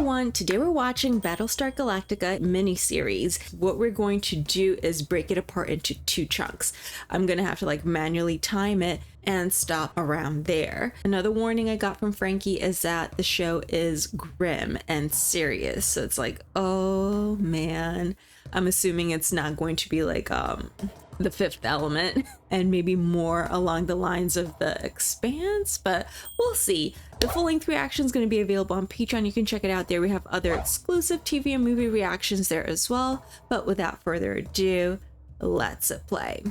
everyone, today we're watching Battlestar Galactica miniseries. What we're going to do is break it apart into two chunks. I'm gonna have to like manually time it and stop around there. Another warning I got from Frankie is that the show is grim and serious. So it's like, oh man, I'm assuming it's not going to be like The Fifth Element and maybe more along the lines of The Expanse, but we'll see. The full-length reaction is going to be available on Patreon. You can check it out there. We have other exclusive TV and movie reactions there as well. But without further ado, let's play.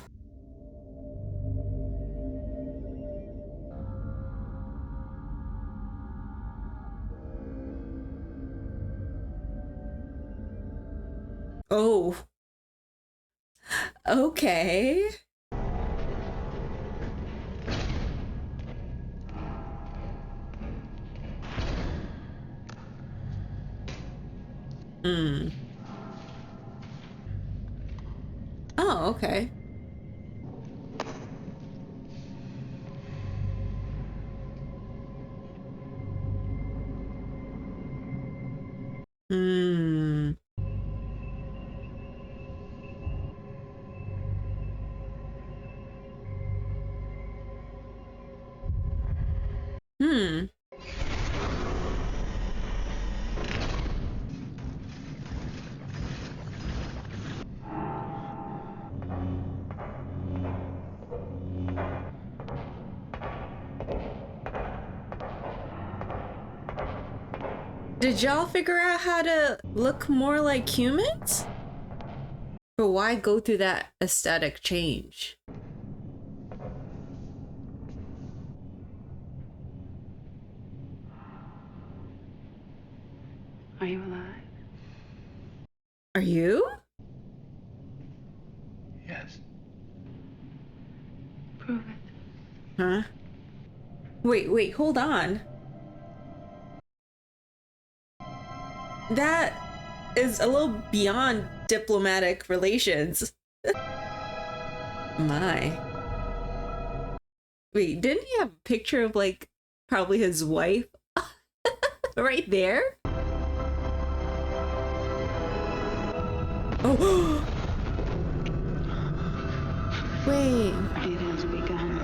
Oh. Okay. Oh, okay. Hmm. Did y'all figure out how to look more like humans? But why go through that aesthetic change? Are you alive? Are you? Yes. Prove it. Huh? Wait, hold on. That is a little beyond diplomatic relations. My. Wait, didn't he have a picture of like probably his wife right there? Oh. Wait. It has begun.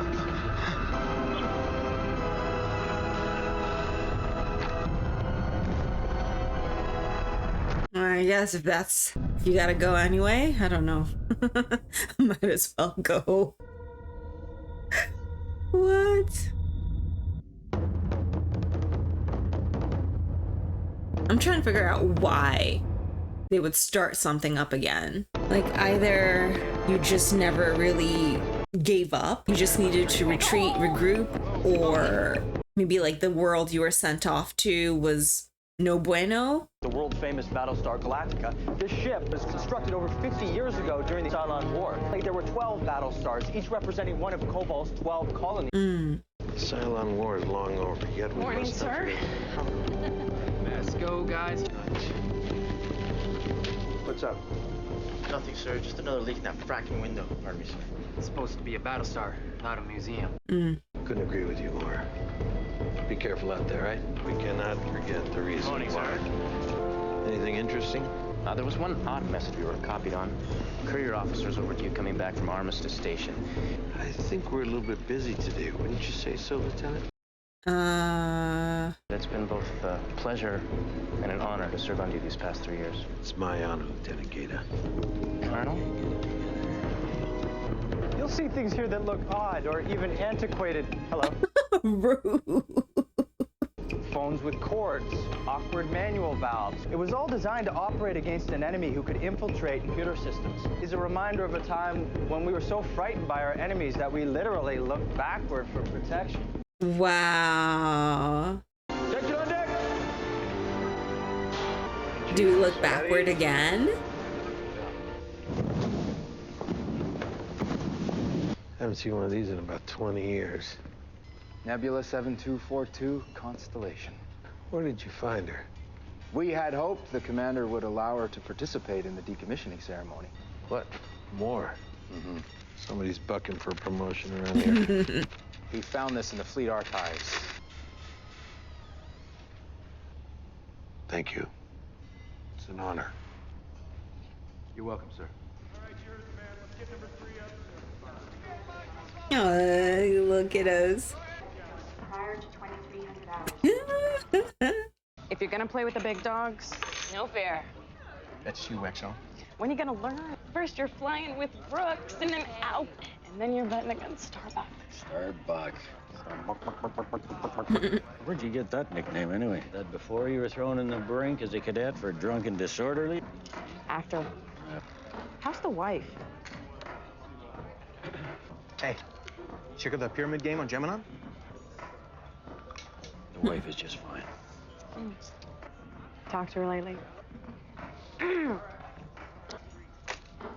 I guess if you gotta go anyway, I don't know. Might as well go. What? I'm trying to figure out why they would start something up again. Like either you just never really gave up, you just needed to retreat, regroup, or maybe like the world you were sent off to was no bueno. The world-famous Battlestar Galactica. This ship was constructed over 50 years ago during the Cylon War. There were 12 Battlestars, each representing one of Koval's 12 colonies. The Cylon War is long over. Yet we Morning, must sir. Let's go, guys. What's up? Nothing, sir. Just another leak in that fracking window. Pardon me, sir. It's supposed to be a Battlestar, not a museum. Couldn't agree with you more. Be careful out there, right? We cannot forget the reason Morning, why. Anything interesting? There was one odd message we were copied on. Courier officers overdue coming back from Armistice Station. I think we're a little bit busy today. Wouldn't you say so, Lieutenant? It's been both a pleasure and an honor to serve under you these past 3 years. It's my honor, Lieutenant Gaeta. Colonel? You'll see things here that look odd or even antiquated. Hello. Rude. Phones with cords, awkward manual valves. It was all designed to operate against an enemy who could infiltrate computer systems. It's a reminder of a time when we were so frightened by our enemies that we literally looked backward for protection. Wow. Attention on deck! Do we look backward again? Haven't seen one of these in about 20 years. Nebula 7242, Constellation. Where did you find her? We had hoped the commander would allow her to participate in the decommissioning ceremony. What? More? Somebody's bucking for a promotion around here. We found this in the fleet archives. Thank you. It's an honor. You're welcome, sir. Oh, little kiddos. Prior to 2300 hours. If you're gonna play with the big dogs, no fair. That's you, Exo. When are you gonna learn? First you're flying with Brooks, and then out, and then you're betting against Starbuck. Starbuck. Where'd you get that nickname, anyway? That before you were thrown in the brink as a cadet for drunk and disorderly? After. How's the wife? Hey, check out that pyramid game on Gemini? The wife is just fine. Talked to her lately?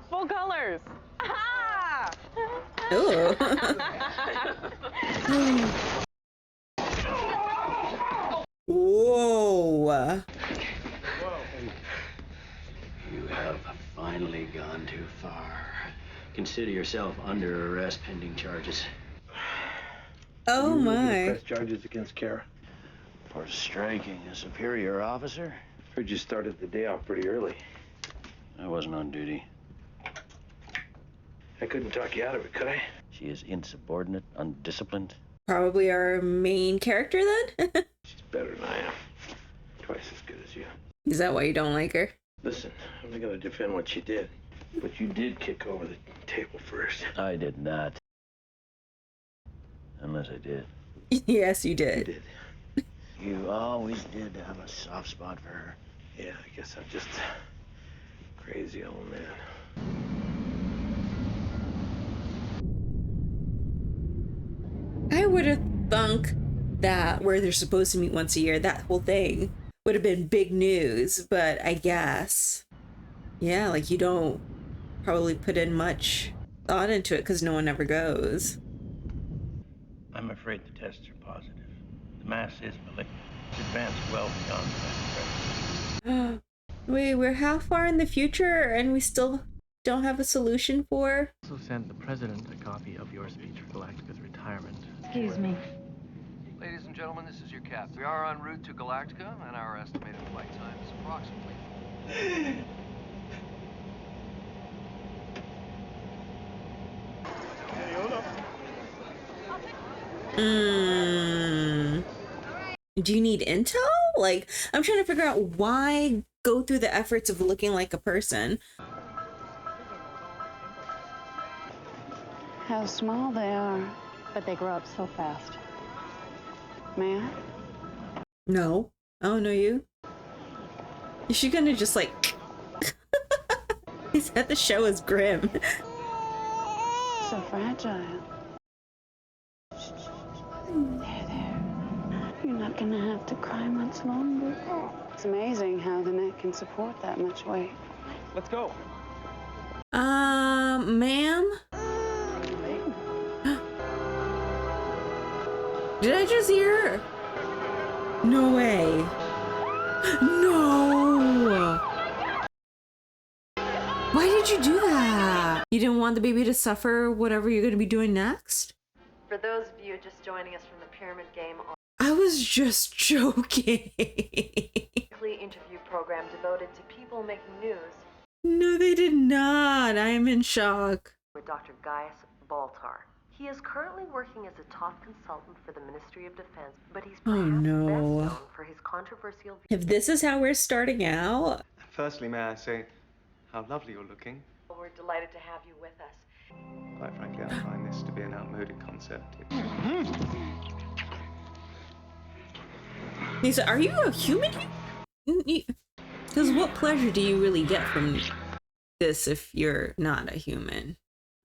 Full colors! Aha! Ooh. Whoa. You have finally gone too far. Consider yourself under arrest pending charges. Oh my. Press charges against Kara. For striking a superior officer? Heard you started the day off pretty early. I wasn't on duty. I couldn't talk you out of it, could I? She is insubordinate, undisciplined. Probably our main character then? She's better than I am. Twice as good as you. Is that why you don't like her? Listen, I'm not gonna defend what she did. But you did kick over the table first. I did not. Unless I did. Yes, you You did. did. You always did have a soft spot for her. Yeah, I guess I'm just a crazy old man. I would have thunk that where they're supposed to meet once a year, that whole thing would have been big news, but I guess, yeah, like you don't probably put in much thought into it because no one ever goes. I'm afraid the tests are positive. The mass is malignant. It's advanced well beyond that. Wait, we're how far in the future and we still don't have a solution for? Also sent the president a copy of your speech for Galactica's retirement. Excuse me. Ladies and gentlemen, this is your captain. We are en route to Galactica, and our estimated flight time is approximately... Do you need intel? Like, I'm trying to figure out why go through the efforts of looking like a person. How small they are, but they grow up so fast. May I? No. I don't know you. Is she gonna just like... He said the show is grim. So fragile. There. You're not gonna have to cry much longer. It's amazing how the neck can support that much weight. Let's go. Ma'am? Did I just hear her? No way. No! Why did you do that? You didn't want the baby to suffer whatever you're gonna be doing next? For those of you just joining us from the Pyramid Game I was just joking. weekly interview program devoted to people making news No, they did not. I am in shock. with Dr. Gaius Baltar. He is currently working as a top consultant for the Ministry of Defense, but he's perhaps best known for his controversial If this is how we're starting out... Firstly, may I say how lovely you're looking. We're delighted to have you with us. Quite frankly, I find this to be an outmoded concept. He said, are you a human? Because what pleasure do you really get from this if you're not a human?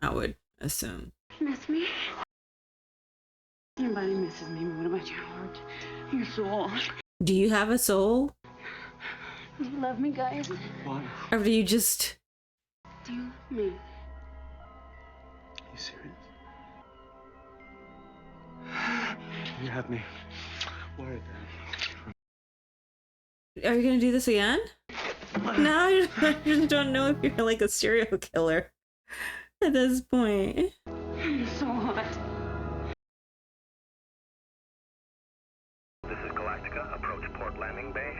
I would assume. Miss me? Everybody misses me, but what about your heart? Your soul? Do you have a soul? Do you love me, guys? Why? Or do you just... Do you love me? Are you serious? You have me worried then. Are you gonna do this again? Now I just don't know if you're like a serial killer at this point. I'm so hot. This is Galactica. Approach port landing bay.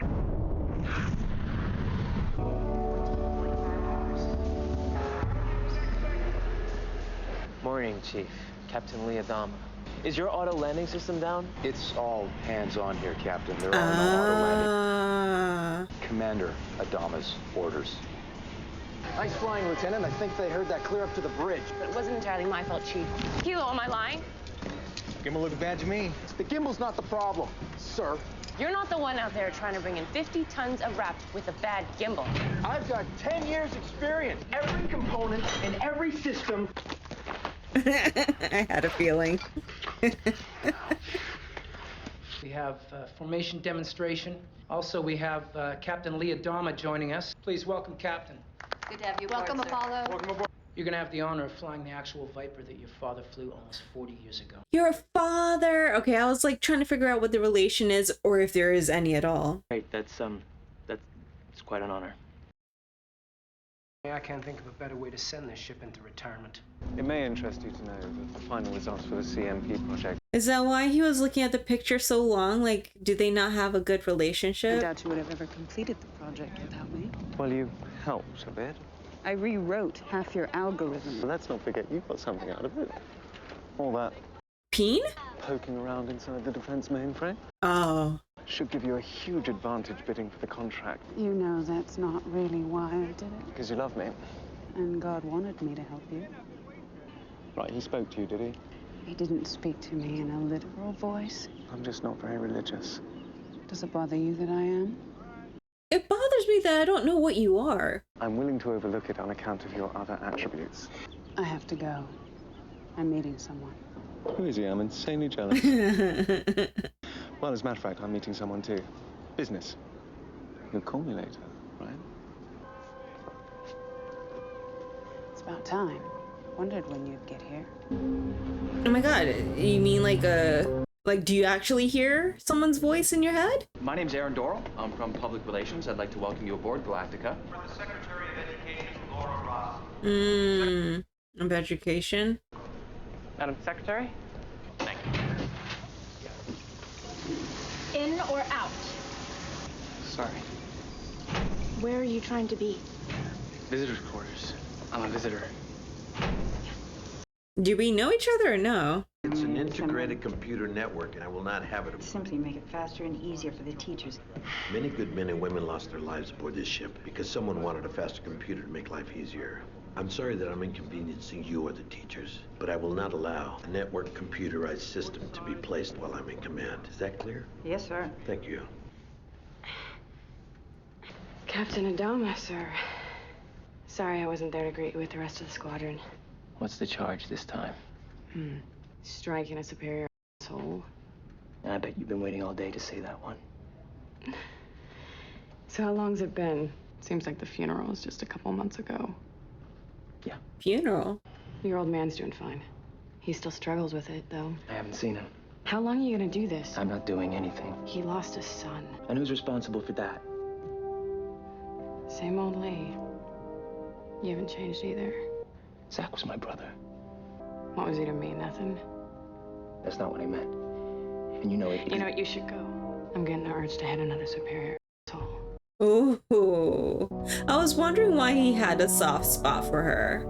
Engineering Chief, Captain Dama. Is your auto landing system down? It's all hands-on here, Captain. There are no auto landing. Commander Adama's orders. Nice flying, Lieutenant. I think they heard that clear up to the bridge. But it wasn't entirely my fault, Chief. Kilo, am I lying? Gimbal looking bad to me. The gimbal's not the problem, sir. You're not the one out there trying to bring in 50 tons of wraps with a bad gimbal. I've got 10 years experience. Every component in every system. I had a feeling. We have formation demonstration. Also, we have Captain Dama joining us. Please welcome Captain. Good to have you aboard, sir. Apollo. Welcome aboard. You're going to have the honor of flying the actual Viper that your father flew almost 40 years ago. Your father! Okay, I was like trying to figure out what the relation is, or if there is any at all. Right, that's quite an honor. I can't think of a better way to send this ship into retirement. It may interest you to know that the final results for the CMP project. Is that why he was looking at the picture so long? Like, do they not have a good relationship? I doubt you would have ever completed the project without me. Well, you helped a bit. I rewrote half your algorithm. But let's not forget you got something out of it. All that Peen? poking around inside the defense mainframe. Oh. Should give you a huge advantage bidding for the contract. You know that's not really why I did it. Because you love me. And God wanted me to help you. Right, he spoke to you, did he? He didn't speak to me in a literal voice. I'm just not very religious. Does it bother you that I am? It bothers me that I don't know what you are. I'm willing to overlook it on account of your other attributes. I have to go. I'm meeting someone. Who is he? I'm insanely jealous. Well, as a matter of fact, I'm meeting someone too. Business. You'll call me later, right? It's about time. Wondered when you'd get here. Oh my god, you mean like do you actually hear someone's voice in your head? My name's Aaron Doral. I'm from Public Relations. I'd like to welcome you aboard Galactica. For the Secretary of Education, Laura Ross. Of education. Madam Secretary? Thank you. In or out? Sorry. Where are you trying to be? Visitor's quarters. I'm a visitor. Do we know each other or no? It's an integrated computer network, and I will not have it. Simply make it faster and easier for the teachers. Many good men and women lost their lives aboard this ship because someone wanted a faster computer to make life easier. I'm sorry that I'm inconveniencing you or the teachers, but I will not allow a network computerized system to be placed while I'm in command. Is that clear? Yes, sir. Thank you. Captain Adama, sir. Sorry I wasn't there to greet you with the rest of the squadron. What's the charge this time? Striking a superior asshole. I bet you've been waiting all day to say that one. So how long's it been? Seems like the funeral was just a couple months ago. Yeah. Funeral? Your old man's doing fine. He still struggles with it, though. I haven't seen him. How long are you gonna do this? I'm not doing anything. He lost his son. And who's responsible for that? Same old Lee. You haven't changed either. Zach was my brother. What was he to me? Nothing? That's not what I meant. And you know it. You know what? You should go. I'm getting the urge to hit another superior asshole. Ooh. I was wondering why he had a soft spot for her.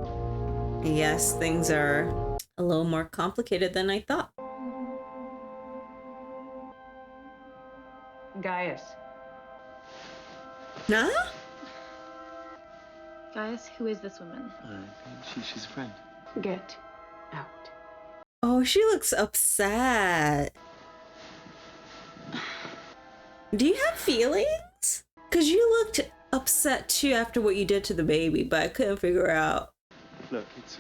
Yes, things are a little more complicated than I thought. Gaius. Huh? Gaius, who is this woman? She's a friend. Get out. Oh, she looks upset. Do you have feelings? Because you looked upset too after what you did to the baby, but I couldn't figure out. Look, it's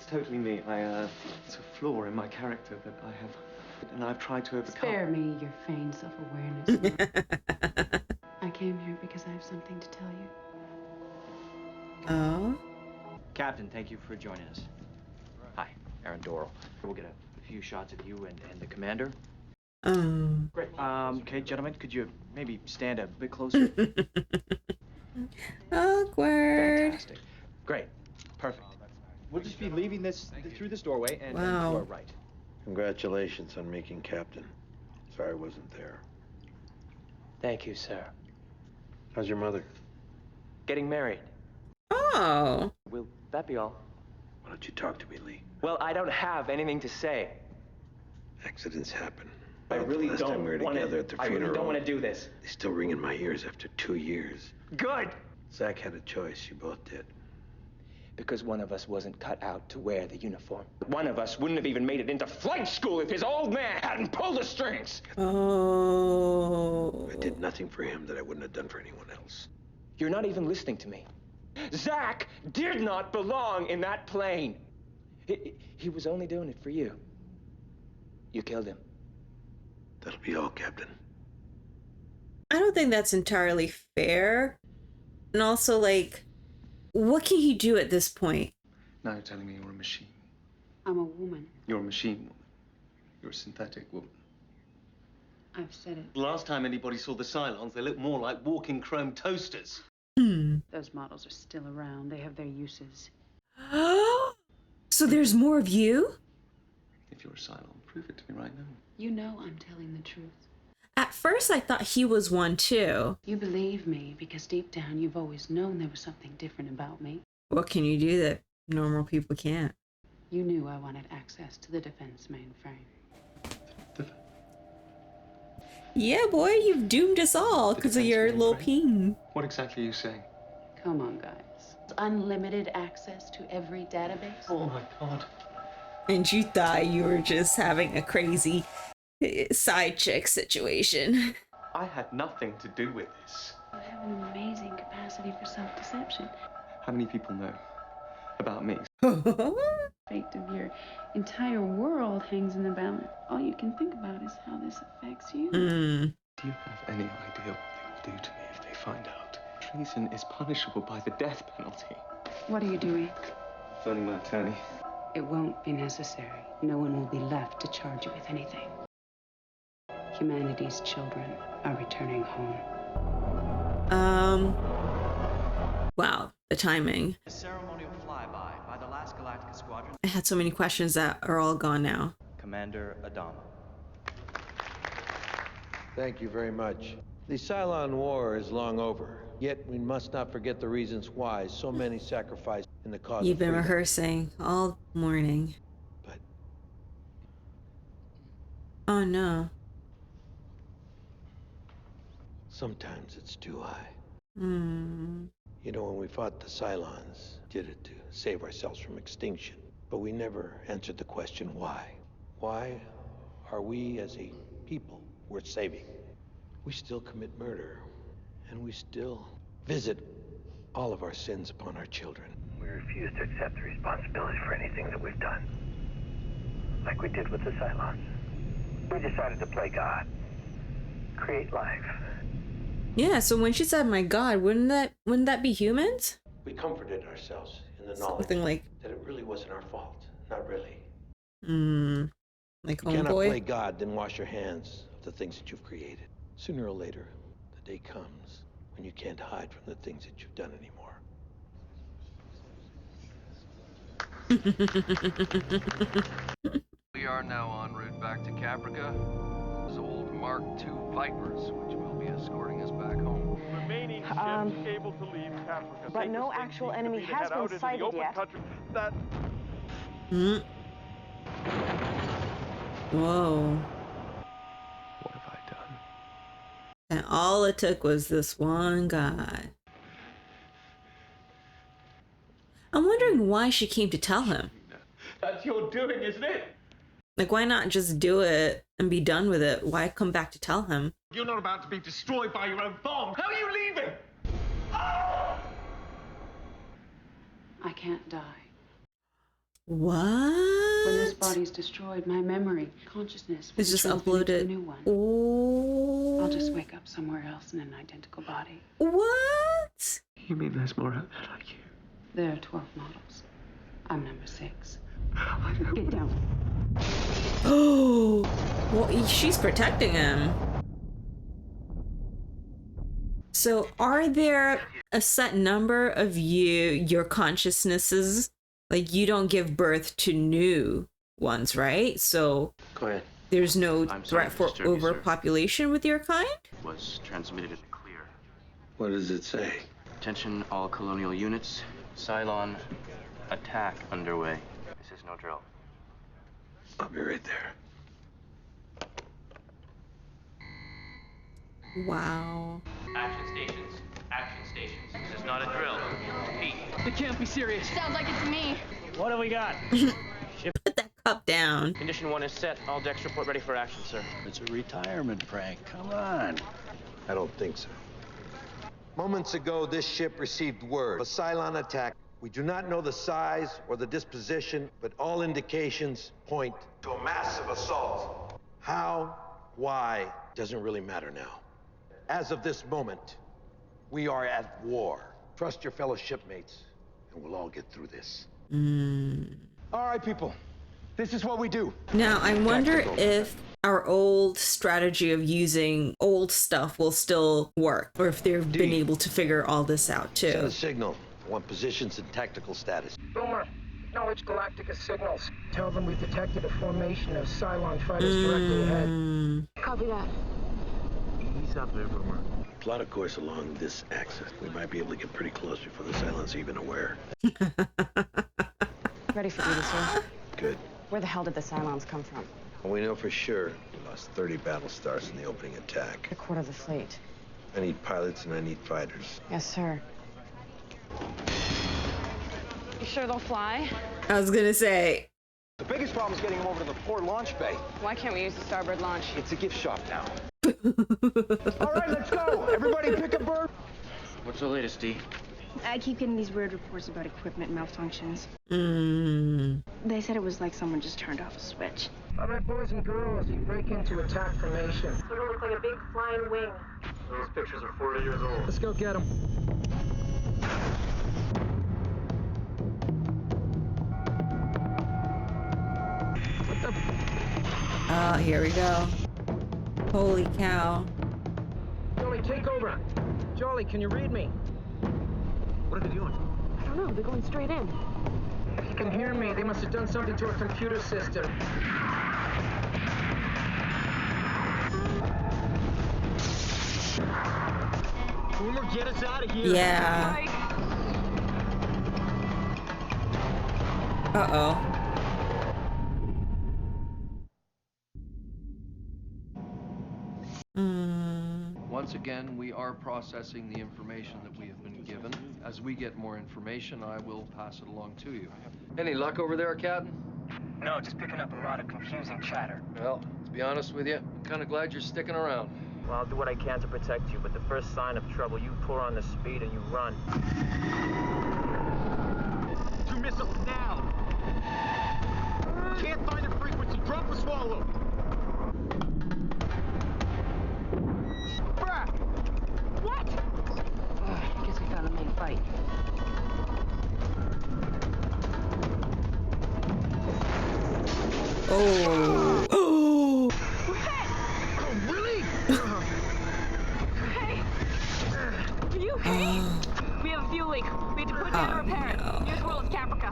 totally me. It's a flaw in my character that I have, and I've tried to overcome. Spare me your feigned self-awareness. I came here because I have something to tell you. Oh? Captain, thank you for joining us. Hi, Aaron Doral. We'll get a few shots of you and the commander. Great. Okay, gentlemen, could you maybe stand a bit closer? Awkward. Fantastic. Great. Perfect. We'll just be leaving this through this doorway and to Wow. our right. Congratulations on making captain. Sorry I wasn't there. Thank you, sir. How's your mother? Getting married. Oh. Will that be all? Why don't you talk to me, Lee? Well, I don't have anything to say. Accidents happen. I really Last don't time we were together at the I funeral, really don't want to do this. they still ring in my ears after 2 years. Good! Zach had a choice. You both did. Because one of us wasn't cut out to wear the uniform. One of us wouldn't have even made it into flight school if his old man hadn't pulled the strings. Oh. I did nothing for him that I wouldn't have done for anyone else. You're not even listening to me. Zach did not belong in that plane. He was only doing it for you. You killed him. That'll be all, Captain. I don't think that's entirely fair. And also, like, what can he do at this point? Now you're telling me you're a machine. I'm a woman. You're a machine woman. You're a synthetic woman. I've said it. The last time anybody saw the Cylons, they looked more like walking chrome toasters. Those models are still around. They have their uses. So there's more of you? If you're a Cylon, prove it to me right now. You know I'm telling the truth. At first, I thought he was one too. You believe me because deep down you've always known there was something different about me. What can you do that normal people can't? You knew I wanted access to the defense mainframe. Yeah, boy, you've doomed us all because of your little ping. What exactly are you saying? Come on, guys. Unlimited access to every database. Oh my God. And you thought you were just having a crazy side chick situation. I had nothing to do with this. You have an amazing capacity for self-deception. How many people know about me? The fate of your entire world hangs in the balance. All you can think about is how this affects you. Do you have any idea what they will do to me if they find out? Treason is punishable by the death penalty. What are you doing? Phoning my attorney. It won't be necessary. No one will be left to charge you with anything. Humanity's children are returning home. Wow, the timing. A ceremonial flyby by the last Galactica squadron. I had so many questions that are all gone now. Commander Adama. Thank you very much. The Cylon War is long over. Yet we must not forget the reasons why so many sacrificed in the cause You've of been freedom. rehearsing all morning. But... Oh no. sometimes it's too high. You know, when we fought the Cylons, did it to save ourselves from extinction. But we never answered the question why. Why are we as a people worth saving? We still commit murder, and we still visit all of our sins upon our children. We refuse to accept the responsibility for anything that we've done. Like we did with the Cylons. We decided to play God. Create life. Yeah, so when she said, my God, wouldn't that be humans? We comforted ourselves in the knowledge Something like that it really wasn't our fault. Not really. Like You cannot play Homeboy. God, then wash your hands of the things that you've created. Sooner or later, the day comes when you can't hide from the things that you've done anymore. We are now en route back to Caprica. Those old Mark II Vipers, which will be escorting us back home. Remaining ships able to leave Caprica. But no actual enemy has been sighted yet. That... Whoa. What have I done? And all it took was this one guy. I'm wondering why she came to tell him. That's your doing, isn't it? Like, why not just do it and be done with it? Why come back to tell him? You're not about to be destroyed by your own bomb. How are you leaving? I can't die. What? When this body's destroyed, my memory, consciousness will It's just transferred into uploaded. a new one. Oh. I'll just wake up somewhere else in an identical body. What? You mean there's more out there like you? There are 12 models. I'm number 6. Get down. Oh. Well, she's protecting him. So, are there a set number of your consciousnesses? Like, you don't give birth to new ones, right? So, Go ahead. there's no I'm sorry threat to for disturb you, sir. overpopulation with your kind? Was transmitted in the clear. What does it say? Attention all colonial units. Cylon attack underway. This is no drill. I'll be right there. Wow. Action stations. Action stations. This is not a drill. Repeat. It can't be serious. Sounds like it's me. What do we got? Put that cup down. Condition 1 is set. All decks report ready for action, sir. It's a retirement prank. Come on. I don't think so. Moments ago, this ship received word of a Cylon attack. We do not know the size or the disposition, but all indications point to a massive assault. How, why, doesn't really matter now. As of this moment, we are at war. Trust your fellow shipmates, and we'll all get through this. All right, people. This is what we do. Now, I wonder if our old strategy of using old stuff will still work, or if they've been able to figure all this out Send too. a signal. I want positions and tactical status. Boomer, acknowledge Galactica signals. Tell them we've detected a formation of Cylon fighters directly ahead. Copy that. Ease up there, Boomer. Plot a course along this axis. We might be able to get pretty close before the Cylon's even aware. Ready for duty, sir. Good. Where the hell did the Cylons come from? Well, we know for sure we lost 30 Battlestars in the opening attack. A quarter of the fleet. I need pilots and I need fighters. Yes, sir. You sure they'll fly? I was gonna say. The biggest problem is getting them over to the port launch bay. Why can't we use the starboard launch? It's a gift shop now. All right, let's go. Everybody pick a bird. What's the latest, D? I keep getting these weird reports about equipment malfunctions. Mm. They said it was like someone just turned off a switch. All right, boys and girls, you break into attack formation. It looks like a big flying wing. Those pictures are 40 years old. Let's go get them. Oh, here we go. Holy cow. Jolly, take over. Jolly, can you read me? What are they doing? I don't know. They're going straight in. If you can hear me, they must have done something to our computer system. Boomer, get us out of here. Yeah. Uh-oh. Once again, we are processing the information that we have been given. As we get more information, I will pass it along to you. Any luck over there, Captain? No, just picking up a lot of confusing chatter. Well, to be honest with you, I'm kind of glad you're sticking around. Well, I'll do what I can to protect you, but the first sign of trouble, you pour on the speed and you run. 2 missiles now! Can't find a frequency, drop or swallow! What? I guess we found the main fight. Oh. Oh. Oh, really? Hey! Are you okay? We have a fuel leak. We have to put down and repair it. Nearest world is Caprica.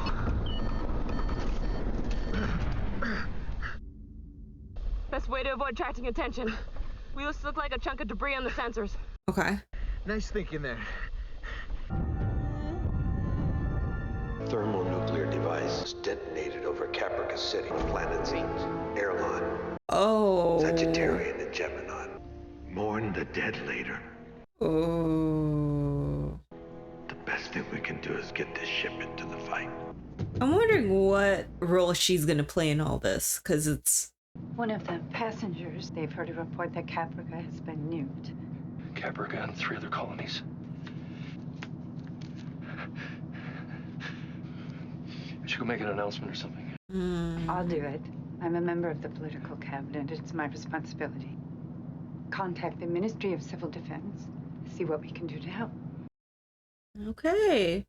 Best way to avoid attracting attention. We just look like a chunk of debris on the sensors. Okay. Nice thinking there. Thermonuclear device was detonated over Caprica City, planets Erlon, Oh. Sagittarian, and Gemini. Mourn the dead later. Oh. The best thing we can do is get this ship into the fight. I'm wondering what role she's gonna play in all this, because it's... One of the passengers, they've heard a report that Caprica has been nuked. Caprica and 3 other colonies. We should go make an announcement or something. I'll do it. I'm a member of the political cabinet. It's my responsibility. Contact the Ministry of Civil Defense. See what we can do to help. Okay.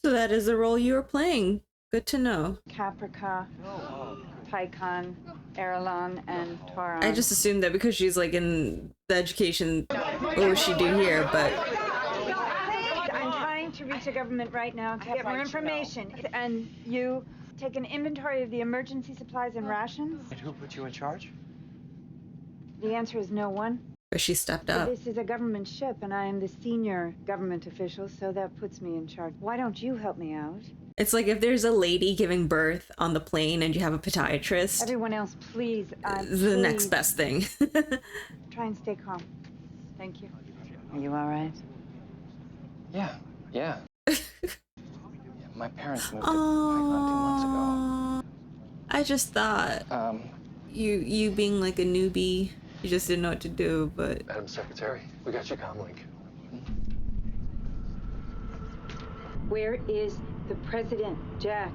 So that is the role you are playing. Good to know. Caprica, Tycon, Erlon, and Tauron. I just assumed that because she's like in the education, what would she do here, but... I'm trying to reach the government right now to get more information. And you take an inventory of the emergency supplies and rations? And who put you in charge? The answer is no one. But she stepped But up. this is a government ship, and I am the senior government official, so that puts me in charge. Why don't you help me out? It's like if there's a lady giving birth on the plane and you have a pediatrist. Everyone else, please. The next best thing. Try and stay calm. Thank you. Are you all right? Yeah. My parents moved to Python 2 months ago. I just thought you being like a newbie, you just didn't know what to do, but... Madam Secretary, we got your comlink. Where is the president, Jack?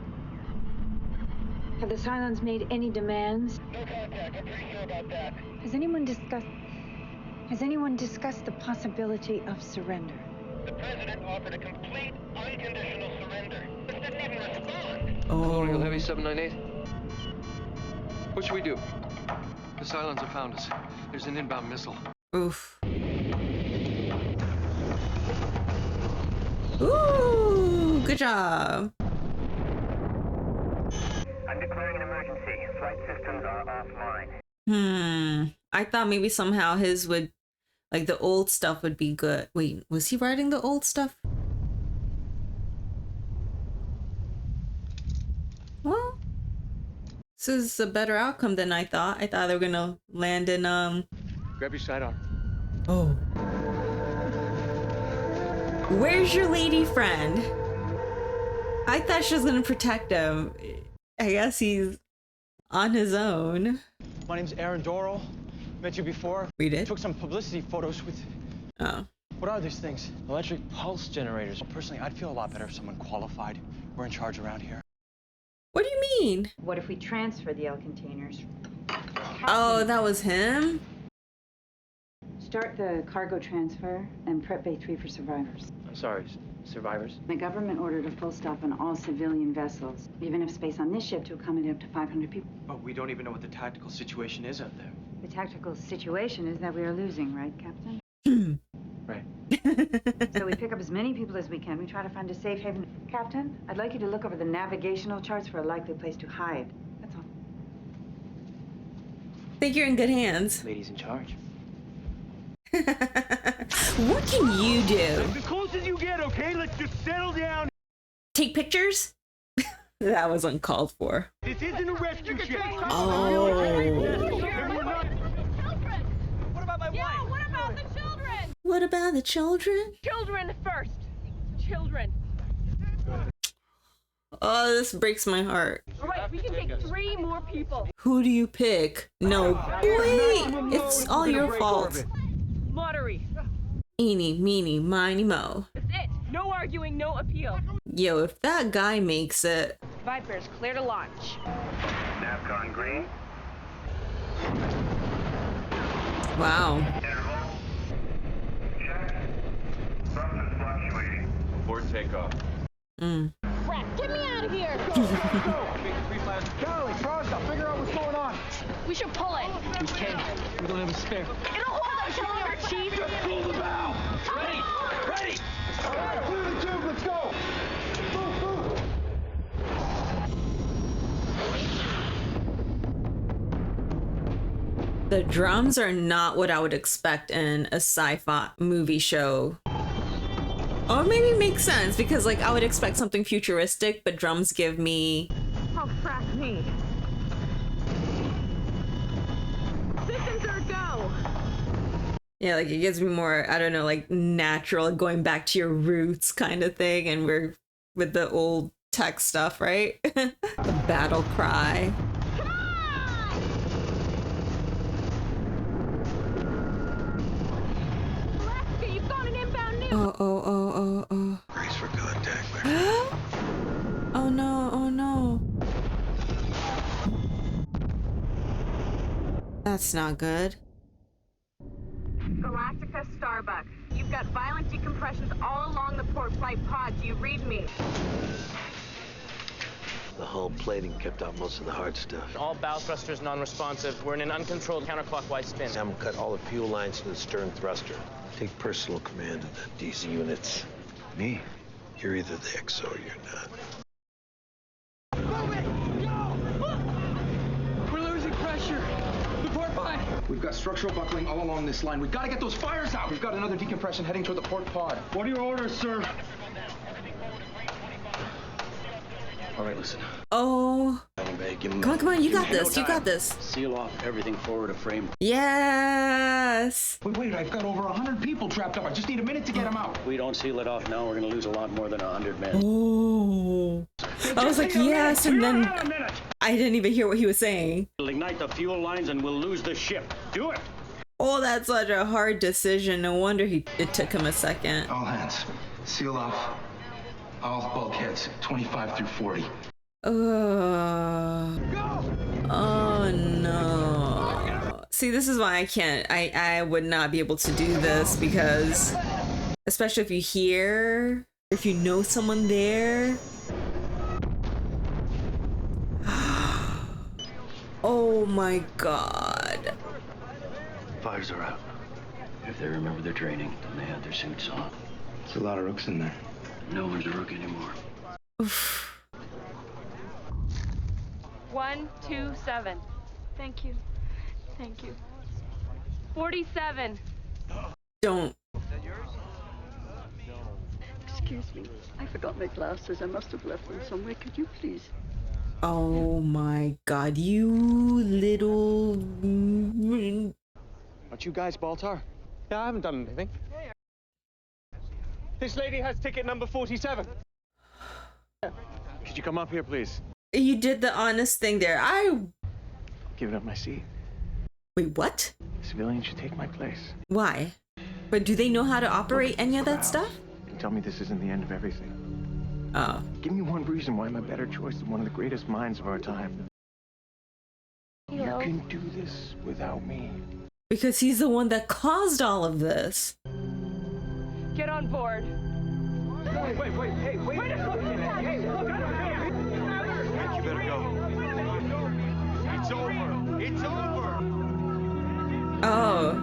Have the Cylons made any demands? No contact. I'm pretty sure about that. Has anyone discussed the possibility of surrender? The president offered a complete, unconditional surrender. Just didn't even respond. Colonial Heavy 798. What should we do? The Cylons have found us. There's an inbound missile. Oof. Ooh, good job. I'm declaring an emergency. Flight systems are offline. I thought maybe somehow his would, like the old stuff would be good. Wait, was he writing the old stuff? Well, this is a better outcome than I thought. I thought they were gonna land in, Grab your sidearm. Oh. Where's your lady friend? I thought she was gonna protect him. I guess he's on his own. My name's Aaron Doral. Met you before. We did? Took some publicity photos with... Oh. What are these things? Electric pulse generators. Personally, I'd feel a lot better if someone qualified were in charge around here. What do you mean? What if we transfer the L containers? Oh, that was him? Start the cargo transfer and prep Bay 3 for survivors. I'm sorry, survivors? The government ordered a full stop on all civilian vessels. We have enough space on this ship to accommodate up to 500 people. But we don't even know what the tactical situation is out there. The tactical situation is that we are losing, right, Captain? Right. So we pick up as many people as we can. We try to find a safe haven. Captain, I'd like you to look over the navigational charts for a likely place to hide. That's all. Think you're in good hands. Ladies in charge. What can you do? As close as you get, okay? Let's just settle down. Take pictures? That was uncalled for. This isn't a rescue ship. Oh. What about my wife? Yeah, what about the children? What about the children? Children first. Children. Oh, this breaks my heart. All right, we can take 3 more people. Who do you pick? No, wait! It's all your fault. Lottery. Eeny, meeny, miny, mo. That's it. No arguing, no appeal. Yo, if that guy makes it... Vipers, clear to launch. Navcon green. Wow. Check. Thrusters fluctuating. Before takeoff. Crap, get me out of here! Charlie, charge up. Figure out what's going on. We should pull it. We can't. We don't have a spare. It'll hold us longer, Chief. Pull the bow. Ready. Ready. All right, clear the tube. Let's go. Move, move. The drums are not what I would expect in a sci-fi movie show. Or maybe it makes sense because like I would expect something futuristic, but drums give me... Oh, crap me. Systems are go. Yeah, like it gives me more, I don't know, like natural, going back to your roots kind of thing. And we're with the old tech stuff, right? The battle cry. Alaska, you've got an inbound news. Oh. Brace for contact, Oh no, oh no. That's not good. Galactica, Starbuck. You've got violent decompressions all along the port flight pod. Do you read me? The hull plating kept out most of the hard stuff. All bow thrusters non-responsive. We're in an uncontrolled counterclockwise spin. Sam cut all the fuel lines to the stern thruster. Take personal command of the DC units. Me? You're either the XO or you're not. Move it! Go! We're losing pressure. The port pipe. We've got structural buckling all along this line. We've got to get those fires out. We've got another decompression heading toward the port pod. What are your orders, sir? All right, listen. Oh. Come on, you got this. You got this. Seal off everything forward of frame. Yes. Wait, I've got over 100 people trapped up. I just need a minute to get them out. If we don't seal it off now, we're going to lose a lot more than 100 men. Oh. I was like, yes, and then I didn't even hear what he was saying. We'll ignite the fuel lines and we'll lose the ship. Do it. Oh, that's such a hard decision. No wonder it took him a second. All hands, seal off all bulkheads, 25 through 40. Oh no. See, this is why I can't. I would not be able to do this, because especially if you know someone there. Oh my god. Fires are out. If they remember their training, then they had their suits on. There's a lot of rooks in there. No one's a rook anymore. Oof. 127. Thank you. Thank you. 47. Don't. Excuse me. I forgot my glasses. I must have left them somewhere. Could you please? Oh my god, you little... Aren't you guys Baltar? Yeah, I haven't done anything. This lady has ticket number 47. Could you come up here, please? You did the honest thing there. Giving up my seat. Wait, what? Civilians should take my place. Why? But do they know how to operate any of that stuff? And tell me this isn't the end of everything. Oh. Give me one reason why I'm a better choice than one of the greatest minds of our time. Hello. You can do this without me. Because he's the one that caused all of this. Get on board. Wait, hey, wait a second. Hey, look, you better go. It's over. It's over. Oh.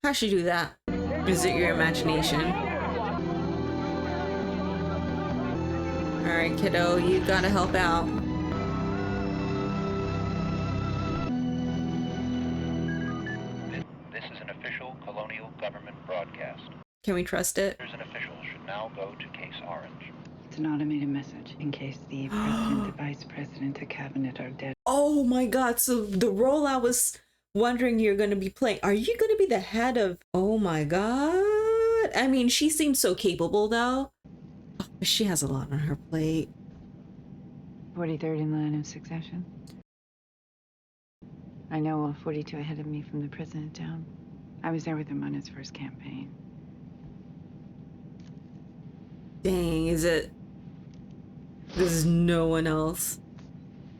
How'd she do that? Is it your imagination? Alright, kiddo, you gotta help out. This is an official colonial government broadcast. Can we trust it? An official should now go to Case Orange. It's an automated message in case the president, the vice president, the cabinet are dead. Oh my god, so the role I was wondering you're gonna be playing, are you gonna be the head of... Oh my god. I mean, she seems so capable though. Oh, but she has a lot on her plate. 43rd in line of succession. I know 42 ahead of me from the president down. I was there with him on his first campaign. Dang, is it... There's no one else.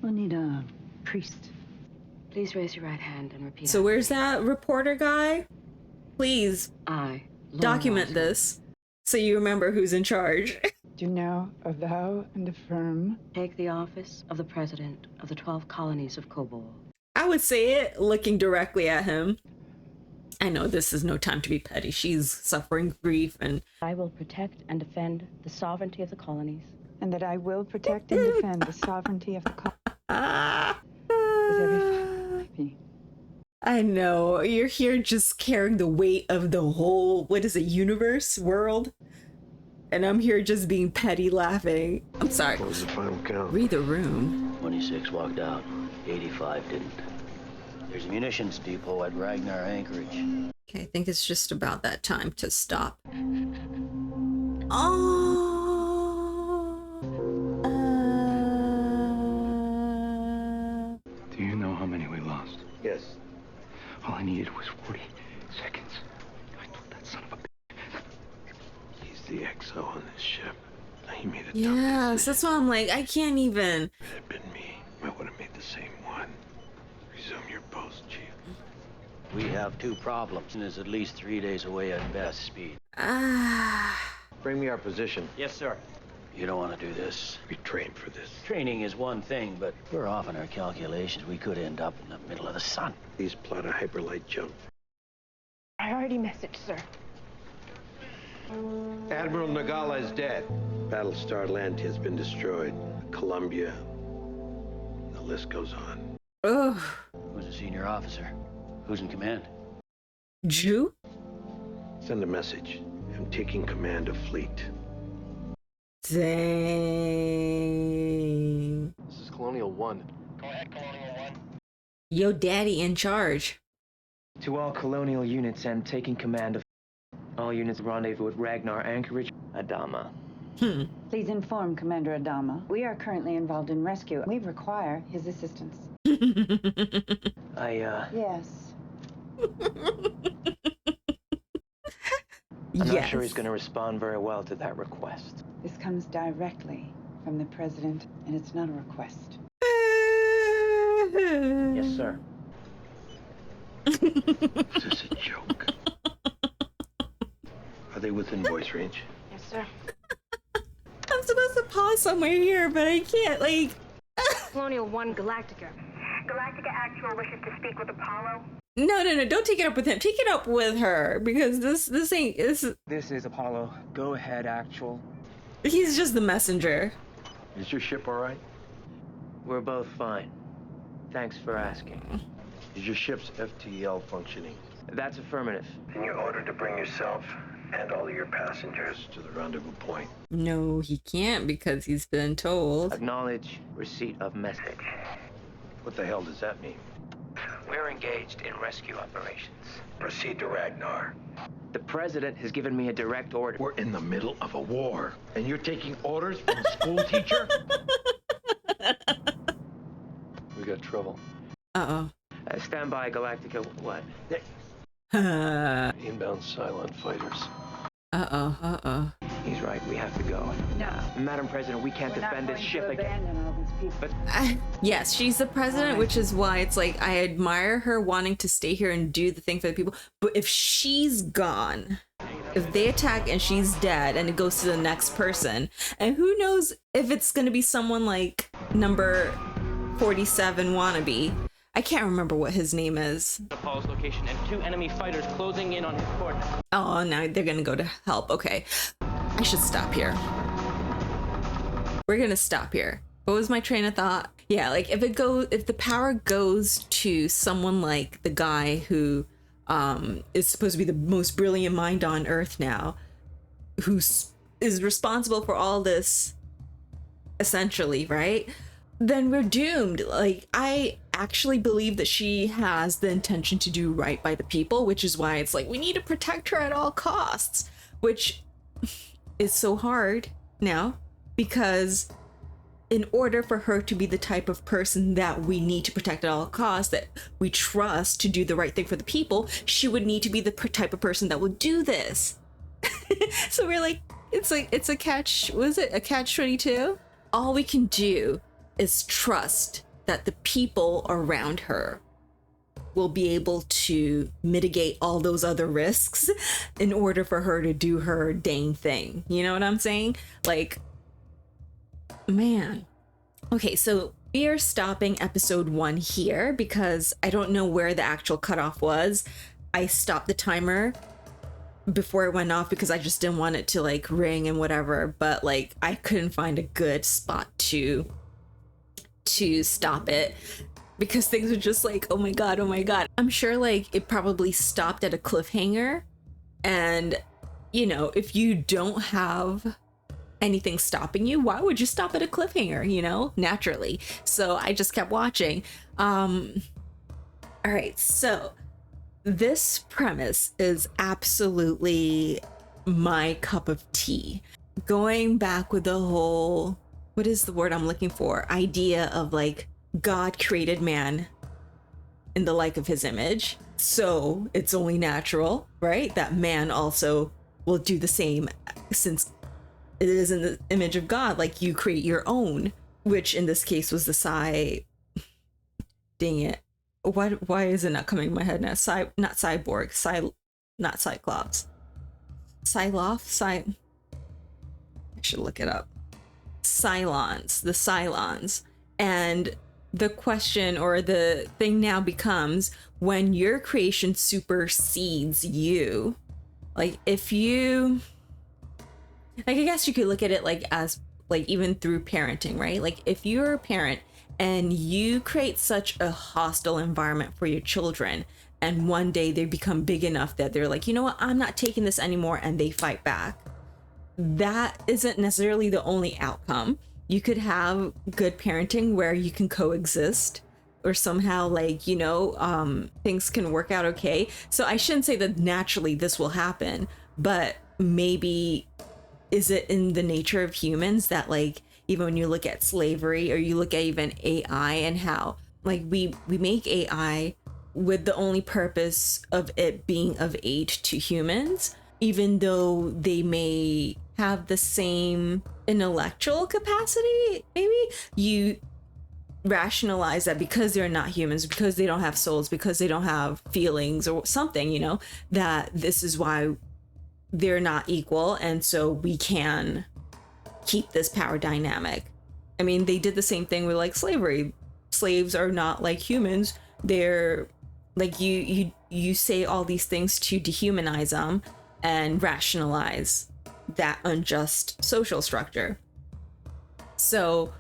We'll need a priest. Please raise your right hand and repeat. So where's that reporter guy? Please document this so you remember who's in charge. Do now avow and affirm. Take the office of the president of the 12 colonies of Kobol. I would say it looking directly at him. I know this is no time to be petty. She's suffering grief and... I will protect and defend the sovereignty of the colonies. And that I will protect and defend the sovereignty of the colonies. Is everything happy? I know. You're here just carrying the weight of the whole, what is it, universe, world? And I'm here just being petty laughing. I'm sorry. What was the final count? Read the room. 26 walked out. 85 didn't. There's a munitions depot at Ragnar Anchorage. Okay, I think it's just about that time to stop. Oh. Do you know how many we lost? Yes. All I needed was 40 seconds. I told that son of a bitch. He's the XO on this ship. He made a Yes, that's why I'm like, I can't even. If it had been me, I would have made the same one. Resume your post, Chief. We have two problems, and is at least 3 days away at best speed. Bring me our position. Yes, sir. You don't want to do this. We trained for this. Training is one thing, but we're off in our calculations. We could end up in the middle of the sun. Please plot a hyperlight jump. Priority message, sir. Admiral Nagala is dead. Battlestar Galactica has been destroyed. Columbia. The list goes on. Ugh. Who's a senior officer? Who's in command? Jew? Send a message. I'm taking command of fleet. Dang. This is Colonial 1. Go ahead, Colonial 1. Yo, daddy in charge. To all colonial units and taking command of all units rendezvous at Ragnar Anchorage, Adama. Please inform Commander Adama. We are currently involved in rescue. We require his assistance. Yes. I'm not sure he's going to respond very well to that request. This comes directly from the President, and it's not a request. Yes, sir. Is this a joke? Are they within voice range? Yes, sir. I'm supposed to pause somewhere here, but I can't, like... Colonial 1 Galactica. Galactica Actual wishes to speak with Apollo. No, don't take it up with him. Take it up with her, because this ain't... This is Apollo. Go ahead, Actual. He's just the messenger. Is your ship all right? We're both fine. Thanks for asking. Is your ship's FTL functioning? That's affirmative. Then you're ordered to bring yourself and all of your passengers to the rendezvous point. No, he can't because he's been told. Acknowledge receipt of message. What the hell does that mean? We're engaged in rescue operations. Proceed to Ragnar. The President has given me a direct order. We're in the middle of a war, and you're taking orders from a school teacher? We got trouble. Uh-oh. Stand by, Galactica. What? Inbound Cylon fighters. Uh-oh. He's right. We have to go. No. Madam President, we can't defend this ship again. All these people. But Yes, she's the president, which is why it's like I admire her wanting to stay here and do the thing for the people. But if she's gone, if they attack and she's dead and it goes to the next person, and who knows if it's going to be someone like number 47 wannabe. I can't remember what his name is. Apollo's location and 2 enemy fighters closing in on his coordinates. Oh, now they're gonna go to help. Okay, I should stop here. We're gonna stop here. What was my train of thought? Yeah, like if the power goes to someone like the guy who is supposed to be the most brilliant mind on Earth now, who is responsible for all this, essentially, right? Then we're doomed. Like, I actually believe that she has the intention to do right by the people, which is why it's like we need to protect her at all costs, which is so hard now, because in order for her to be the type of person that we need to protect at all costs, that we trust to do the right thing for the people, she would need to be the type of person that will do this. So we're like, it's a catch, was it a catch-22? All we can do is trust that the people around her will be able to mitigate all those other risks in order for her to do her dang thing. You know what I'm saying? Like, man. Okay, so we are stopping episode 1 here because I don't know where the actual cutoff was. I stopped the timer before it went off because I just didn't want it to like ring and whatever, but like I couldn't find a good spot to stop it because things were just like, oh my god. I'm sure like it probably stopped at a cliffhanger, and you know, if you don't have anything stopping you, why would you stop at a cliffhanger, you know, naturally? So I just kept watching. All right, so this premise is absolutely my cup of tea. Going back with the whole, what is the word I'm looking for? Idea of like God created man in the like of his image. So it's only natural, right? That man also will do the same, since it is in the image of God. Like you create your own, which in this case was the dang it. Why is it not coming in my head now? Not cyborg, not Cyclops. I should look it up. Cylons, the Cylons. And the question or the thing now becomes, when your creation supersedes you, like if you, like I guess you could look at it like as like even through parenting, right? Like if you're a parent and you create such a hostile environment for your children, and one day they become big enough that they're like, you know what, I'm not taking this anymore, and they fight back. That isn't necessarily the only outcome. You could have good parenting where you can coexist, or somehow, like, you know, things can work out okay. So I shouldn't say that naturally this will happen, but maybe is it in the nature of humans that, like, even when you look at slavery, or you look at even AI, and how like we make AI with the only purpose of it being of aid to humans, even though they may have the same intellectual capacity. Maybe you rationalize that because they're not humans, because they don't have souls, because they don't have feelings or something, you know, that this is why they're not equal, and so we can keep this power dynamic. I mean, they did the same thing with like slavery. Slaves are not like humans. They're like, you say all these things to dehumanize them and rationalize that unjust social structure. So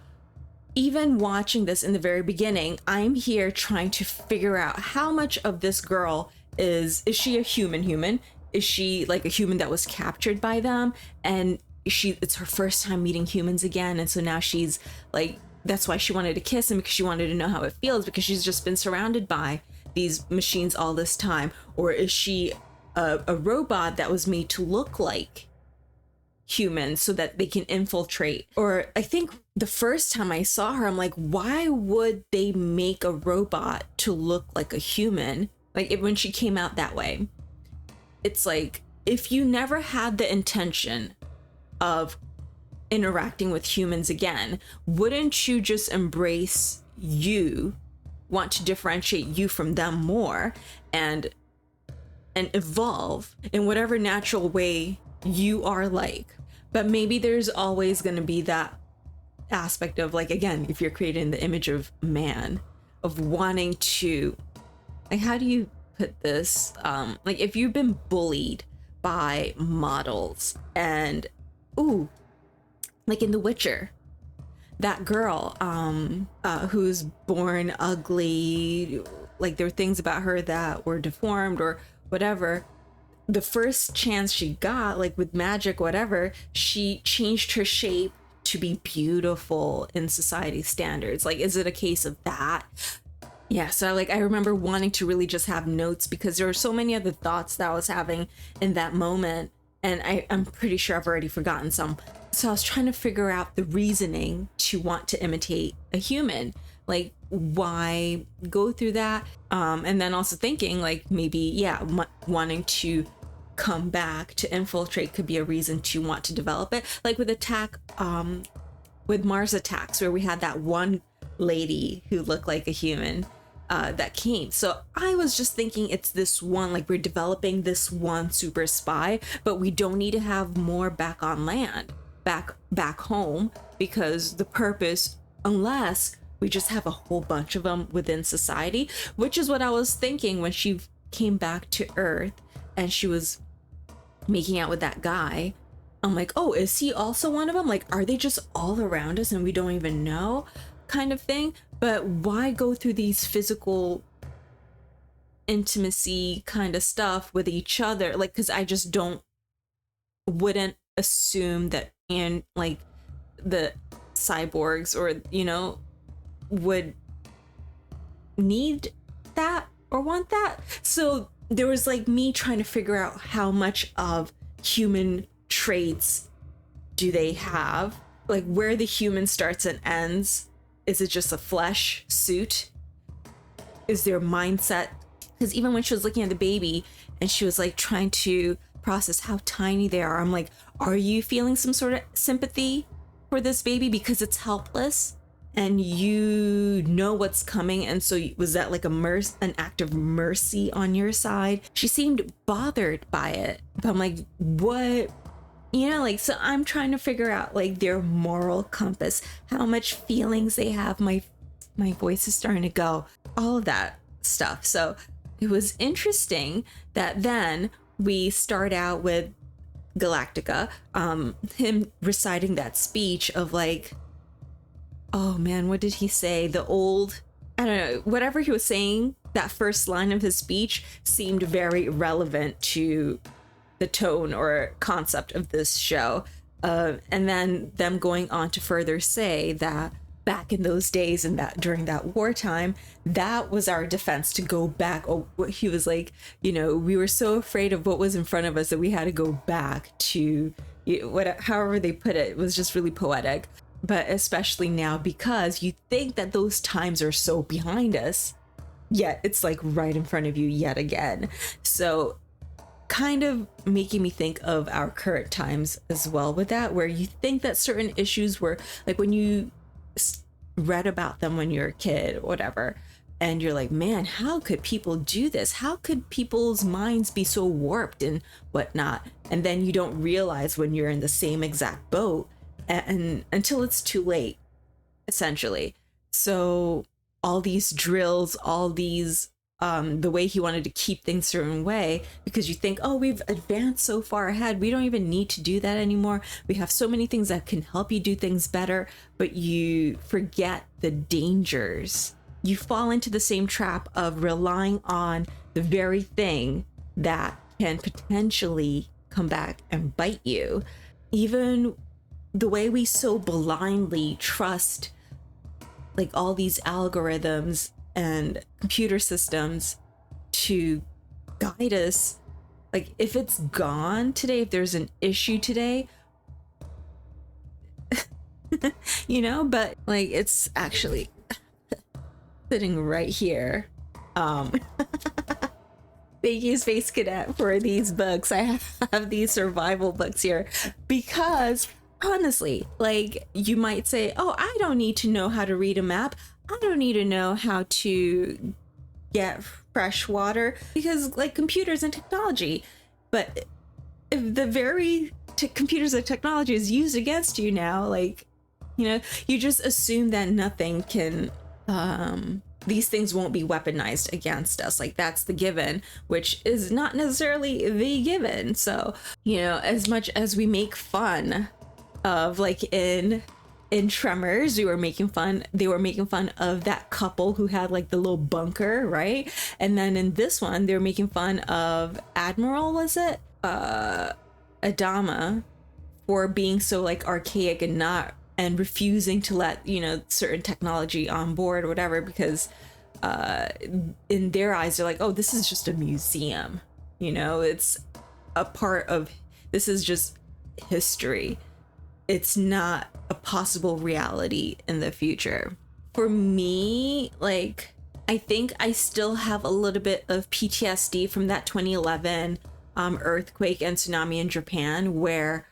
even watching this in the very beginning, I'm here trying to figure out how much of this girl is she a human? Is she like a human that was captured by them, and it's her first time meeting humans again, and so now she's like, that's why she wanted to kiss him, because she wanted to know how it feels, because she's just been surrounded by these machines all this time? Or is she a robot that was made to look like humans so that they can infiltrate? Or I think the first time I saw her, I'm like, why would they make a robot to look like a human? Like, when she came out that way, it's like, if you never had the intention of interacting with humans again, wouldn't you just embrace you, want to differentiate you from them more, and evolve in whatever natural way you are like? But maybe there's always going to be that aspect of, like, again, if you're creating the image of man, of wanting to, like, how do you put this, like, if you've been bullied by models, and like in The Witcher, that girl who's born ugly, like there were things about her that were deformed or whatever, the first chance she got, like with magic, whatever, she changed her shape to be beautiful in society standards. Like, is it a case of that? Yeah, so like I remember wanting to really just have notes, because there were so many other thoughts that I was having in that moment, and I'm pretty sure I've already forgotten some. So I was trying to figure out the reasoning to want to imitate a human. Like, why go through that? And then also thinking, like, maybe, yeah, wanting to come back to infiltrate could be a reason to want to develop it. Like with with Mars Attacks, where we had that one lady who looked like a human that came. So I was just thinking, it's this one, like, we're developing this one super spy, but we don't need to have more back on land, back home, because the purpose, unless we just have a whole bunch of them within society, which is what I was thinking when she came back to Earth and she was making out with that guy. I'm like, oh, is he also one of them? Like, are they just all around us and we don't even know, kind of thing? But why go through these physical intimacy kind of stuff with each other? Like, because I just wouldn't assume that, and like the cyborgs, or, you know, would need that or want that. So there was like me trying to figure out how much of human traits do they have, like where the human starts and ends. Is it just a flesh suit? Is their mindset? Because even when she was looking at the baby and she was like trying to process how tiny they are, I'm like, are you feeling some sort of sympathy for this baby because it's helpless and you know what's coming? And so was that like an act of mercy on your side? She seemed bothered by it, but I'm like, what? You know, like, so I'm trying to figure out like their moral compass, how much feelings they have. My voice is starting to go, all of that stuff. So it was interesting that then we start out with Galactica, him reciting that speech of like, oh man, what did he say? The old, I don't know, whatever he was saying, that first line of his speech seemed very relevant to the tone or concept of this show. And then them going on to further say that back in those days and that during that wartime, that was our defense, to go back. Oh, he was like, you know, we were so afraid of what was in front of us that we had to go back to however they put it. It was just really poetic. But especially now, because you think that those times are so behind us, yet it's like right in front of you yet again. So kind of making me think of our current times as well with that, where you think that certain issues were like when you read about them when you're a kid or whatever, and you're like, man, how could people do this? How could people's minds be so warped and whatnot? And then you don't realize when you're in the same exact boat, and until it's too late, essentially. So all these drills, all these the way he wanted to keep things a certain way, because you think, oh, we've advanced so far ahead, we don't even need to do that anymore. We have so many things that can help you do things better, but you forget the dangers. You fall into the same trap of relying on the very thing that can potentially come back and bite you. Even the way we so blindly trust like all these algorithms and computer systems to guide us, like if it's gone today, if there's an issue today, you know, but like it's actually sitting right here. Thank you, Space Cadet, for these books. I have these survival books here because honestly, like you might say, oh, I don't need to know how to read a map. I don't need to know how to get fresh water, because like computers and technology. But if the very computers and technology is used against you now, like, you know, you just assume that nothing can, these things won't be weaponized against us. Like that's the given, which is not necessarily the given. So, you know, as much as we make fun of like in Tremors, they were making fun of that couple who had like the little bunker, right? And then in this one, they were making fun of Admiral, was it? Adama, for being so like archaic and refusing to let, you know, certain technology on board or whatever, because in their eyes, they're like, oh, this is just a museum, you know, it's a part of, this is just history. It's not a possible reality in the future. For me, like, I think I still have a little bit of PTSD from that 2011 earthquake and tsunami in Japan, where,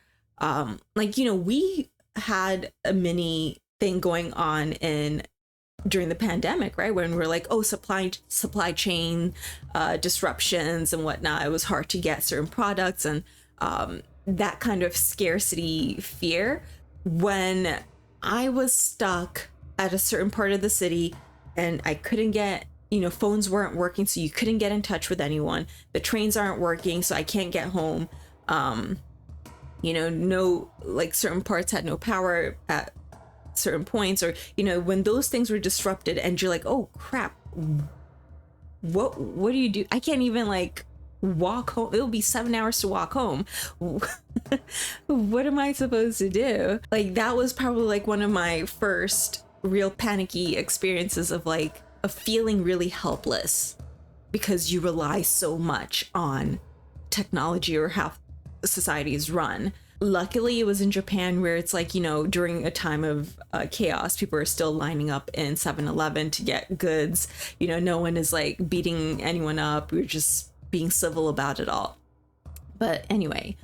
like, you know, we had a mini thing going on during the pandemic, right? When we're like, oh, supply chain disruptions and whatnot. It was hard to get certain products and that kind of scarcity fear. When I was stuck at a certain part of the city and I couldn't get, you know, phones weren't working, so you couldn't get in touch with anyone. The trains aren't working, so I can't get home. You know, no, like certain parts had no power at certain points, or, you know, when those things were disrupted and you're like, oh crap, what do you do? I can't even like walk home. It'll be 7 hours to walk home. What am I supposed to do? Like that was probably like one of my first real panicky experiences of feeling really helpless, because you rely so much on technology or how society is run. Luckily, it was in Japan, where it's like, you know, during a time of chaos, people are still lining up in 7-Eleven to get goods. You know, no one is like beating anyone up. We're just being civil about it all. But anyway,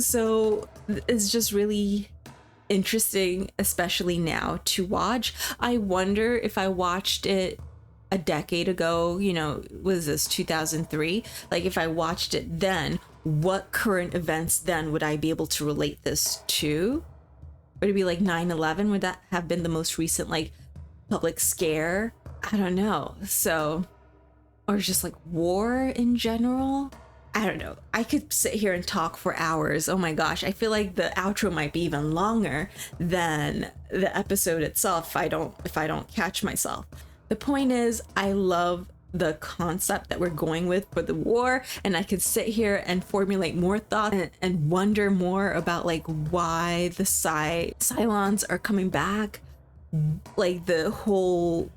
so it's just really interesting, especially now, to watch. I wonder if I watched it a decade ago, you know, was this 2003? Like if I watched it then, what current events then would I be able to relate this to? Would it be like 9/11? Would that have been the most recent like public scare? I don't know. So, or just like war in general. I don't know. I could sit here and talk for hours. Oh my gosh. I feel like the outro might be even longer than the episode itself if I don't catch myself. The point is, I love the concept that we're going with for the war, and I could sit here and formulate more thought and wonder more about like why the Cylons are coming back, like the whole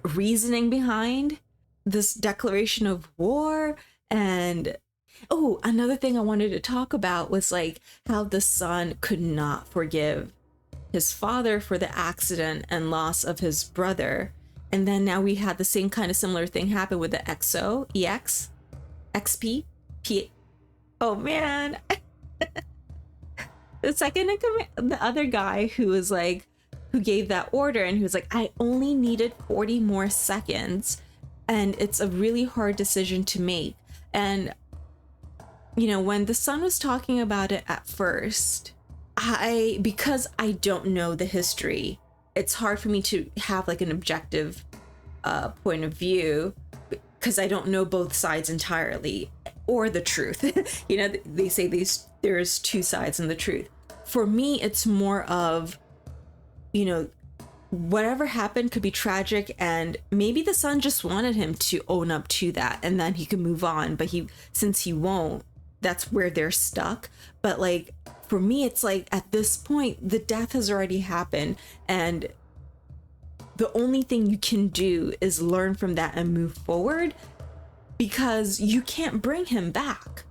reasoning behind this declaration of war. And another thing I wanted to talk about was like how the son could not forgive his father for the accident and loss of his brother. And then now we had the same kind of similar thing happen with the XP. Oh man. The second in command, the other guy who gave that order, and he was like, I only needed 40 more seconds. And it's a really hard decision to make. And, you know, when the son was talking about it at first, because I don't know the history, it's hard for me to have like an objective point of view because I don't know both sides entirely or the truth. You know, they say there's two sides in the truth. For me, it's more of, you know, whatever happened could be tragic, and maybe the son just wanted him to own up to that and then he could move on, but since he won't, that's where they're stuck. But like for me, it's like at this point the death has already happened, and the only thing you can do is learn from that and move forward, because you can't bring him back.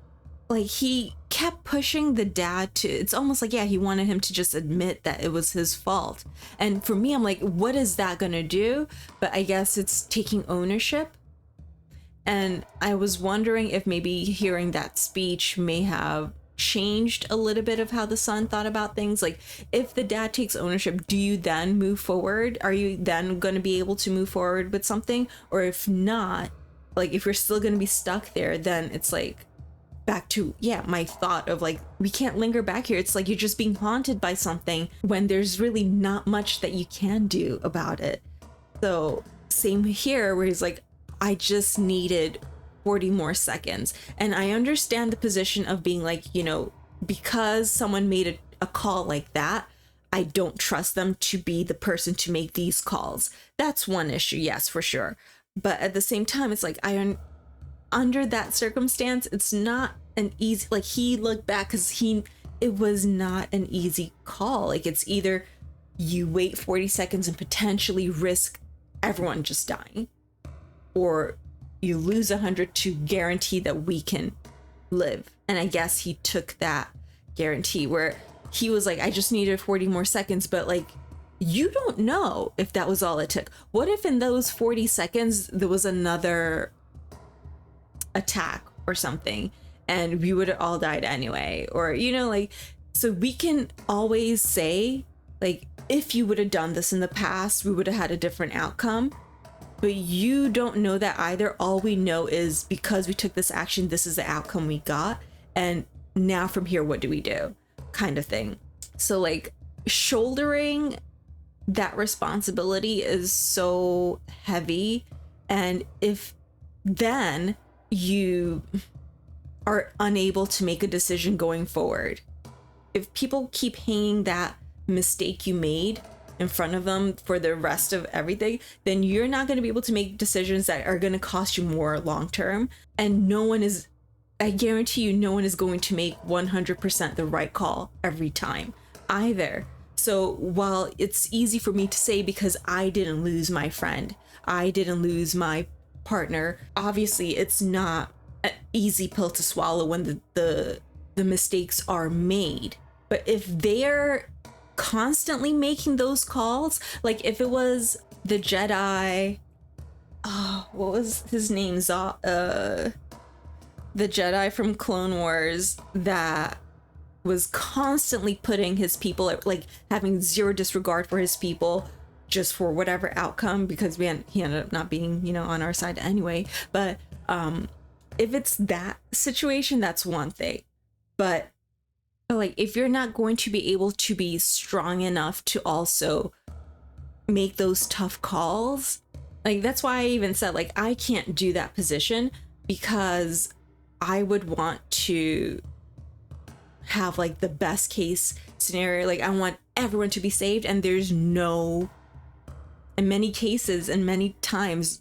Like he kept pushing the dad to, it's almost like, yeah, he wanted him to just admit that it was his fault. And for me, I'm like, what is that gonna do? But I guess it's taking ownership. And I was wondering if maybe hearing that speech may have changed a little bit of how the son thought about things. Like if the dad takes ownership, do you then move forward? Are you then going to be able to move forward with something? Or if not, like if you're still going to be stuck there, then it's like back to, yeah, my thought of like, we can't linger back here. It's like you're just being haunted by something when there's really not much that you can do about it. So same here, where he's like, I just needed 40 more seconds. And I understand the position of being like, you know, because someone made a call like that, I don't trust them to be the person to make these calls. That's one issue, yes, for sure. But at the same time, it's like, under that circumstance, it's not an easy, like he looked back because it was not an easy call. Like it's either you wait 40 seconds and potentially risk everyone just dying, or you lose 100 to guarantee that we can live. And I guess he took that guarantee where he was like, I just needed 40 more seconds, but like, you don't know if that was all it took. What if in those 40 seconds, there was another attack or something and we would have all died anyway? Or, you know, like, so we can always say like, if you would have done this in the past, we would have had a different outcome. But you don't know that either. All we know is because we took this action, this is the outcome we got. And now from here, what do we do? Kind of thing. So like shouldering that responsibility is so heavy. And if then you are unable to make a decision going forward, if people keep hanging that mistake you made in front of them for the rest of everything, then you're not going to be able to make decisions that are going to cost you more long term. And I guarantee you, no one is going to make 100% the right call every time either. So while it's easy for me to say because I didn't lose my friend, I didn't lose my partner, obviously it's not an easy pill to swallow when the mistakes are made. But if they're constantly making those calls, like if it was the Jedi, what was his name, the Jedi from Clone Wars that was constantly putting his people, like having zero disregard for his people just for whatever outcome, because he ended up not being, you know, on our side anyway. But if it's that situation, that's one thing. But like if you're not going to be able to be strong enough to also make those tough calls, like that's why I even said like I can't do that position, because I would want to have like the best case scenario. Like, I want everyone to be saved, and there's no, in many cases and many times,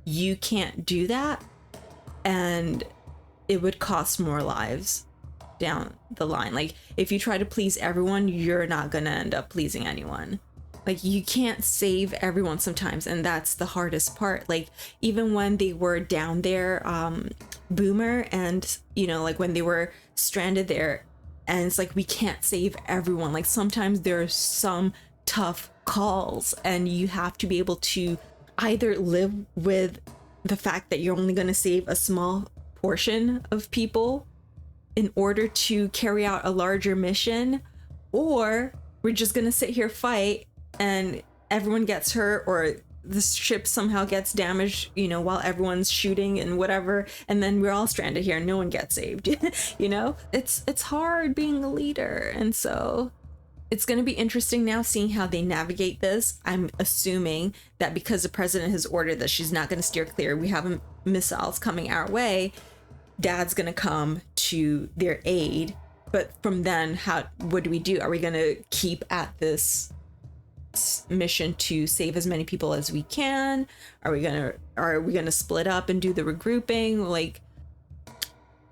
you can't do that, and it would cost more lives down the line. Like, if you try to please everyone, you're not gonna end up pleasing anyone. Like, you can't save everyone sometimes, and that's the hardest part. Like, even when they were down there, Boomer, and, you know, like when they were stranded there, and it's like, we can't save everyone. Like, sometimes there's some tough calls, and you have to be able to either live with the fact that you're only going to save a small portion of people in order to carry out a larger mission, or we're just going to sit here, fight, and everyone gets hurt, or the ship somehow gets damaged, you know, while everyone's shooting and whatever, and then we're all stranded here and no one gets saved. You know, it's hard being a leader. And so it's going to be interesting now seeing how they navigate this. I'm assuming that because the president has ordered that she's not going to steer clear, we have missiles coming our way, Dad's going to come to their aid. But from then, what do we do? Are we going to keep at this mission to save as many people as we can? Are we gonna split up and do the regrouping? Like,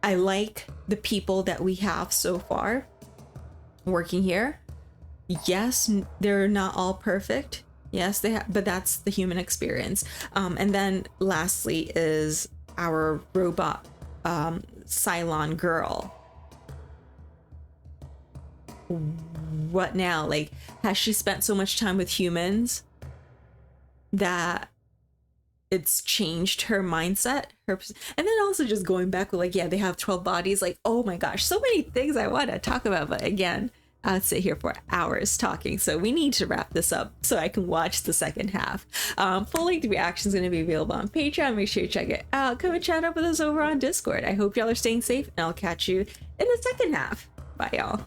I like the people that we have so far working here. Yes, they're not all perfect. Yes, but that's the human experience. And then lastly is our robot Cylon girl. What now? Like, has she spent so much time with humans that it's changed her mindset? And then also just going back with, like, yeah, they have 12 bodies. Like, oh my gosh, so many things I want to talk about. But again, I'd sit here for hours talking. So we need to wrap this up so I can watch the second half. Full-length reaction is going to be available on Patreon. Make sure you check it out. Come and chat up with us over on Discord. I hope y'all are staying safe, and I'll catch you in the second half. Bye, y'all.